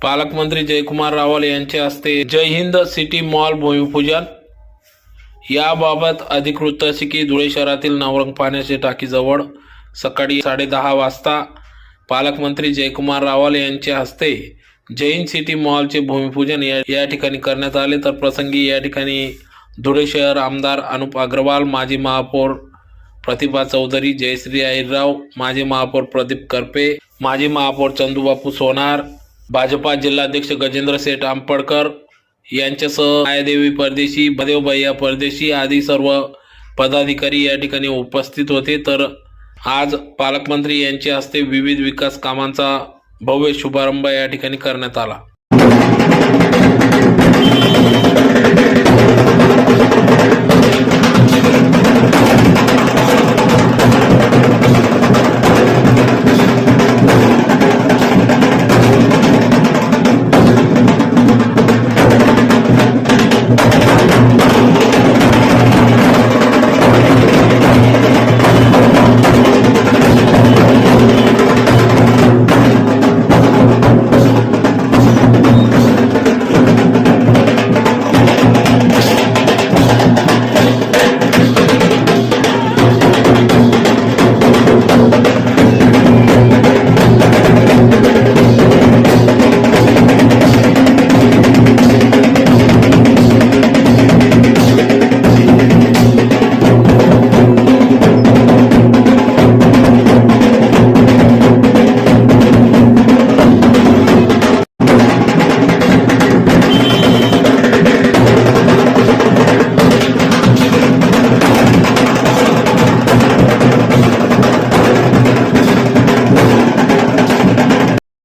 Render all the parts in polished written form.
पालकमंत्री जयकुमार रावल यांच्या हस्ते जय हिंद सिटी मॉल भूमिपूजन। याबाबत अधिकृत अशी की धुळे शहरातील नवरंग पाण्याच्या टाकीजवळ सकाळी 10:30 वाजता पालकमंत्री जयकुमार रावल यांच्या हस्ते जय हिंद सिटी मॉलचे भूमिपूजन या ठिकाणी करण्यात आले। तर प्रसंगी या ठिकाणी धुळे शहर आमदार अनुप अग्रवाल, माजी महापौर प्रतिभा चौधरी, जयश्री अहिरराव, माजी महापौर प्रदीप करपे, माजी महापौर चंदूबापू सोनार, भाजपा जिल्हाध्यक्ष गजेंद्र सेठ आंबडकर यांच्यासह मायादेवी परदेशी, बदेव भैया परदेशी आदी सर्व पदाधिकारी या ठिकाणी उपस्थित होते। तर आज पालकमंत्री यांच्या हस्ते विविध विकास कामांचा भव्य शुभारंभ या ठिकाणी करण्यात आला।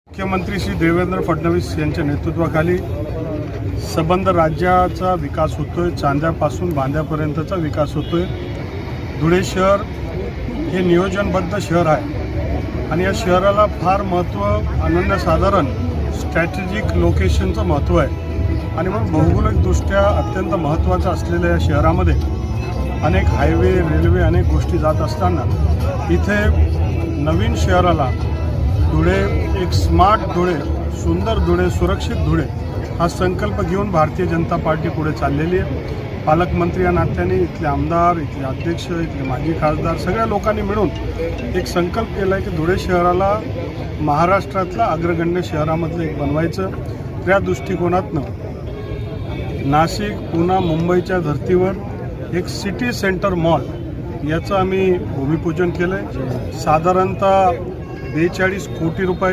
मुख्यमंत्री श्री देवेंद्र फडणवीस यांच्या नेतृत्वाखाली संबंध राज्याचा विकास होतोय। चांद्यापासून बांद्यापर्यंतचा विकास होतोय। धुळे शहर हे नियोजनबद्ध शहर आहे आणि या शहराला फार महत्त्व, अनन्यसाधारण स्ट्रॅटेजिक लोकेशनचं महत्त्व आहे आणि मग भौगोलिकदृष्ट्या अत्यंत महत्त्वाचं असलेल्या या शहरामध्ये अनेक हायवे, रेल्वे अनेक गोष्टी जात असताना इथे नवीन शहराला धुळे एक स्मार्ट धुळे, सुंदर धुळे, सुरक्षित धुळे हा संकल्प घेऊन भारतीय जनता पार्टी पुढे चाललेली आहे। पालकमंत्री या नात्याने इथले आमदार, इथले अध्यक्ष, इथले माजी खासदार सगळ्या लोकांनी मिळून एक संकल्प केला आहे की धुळे शहराला महाराष्ट्रातल्या अग्रगण्य शहरामधलं एक बनवायचं। त्या दृष्टिकोनातनं नाशिक, पुणे, मुंबईच्या धर्तीवर एक सिटी सेंटर मॉल याचं आम्ही भूमिपूजन केलं आहे। साधारणतः 42 कोटी रुपये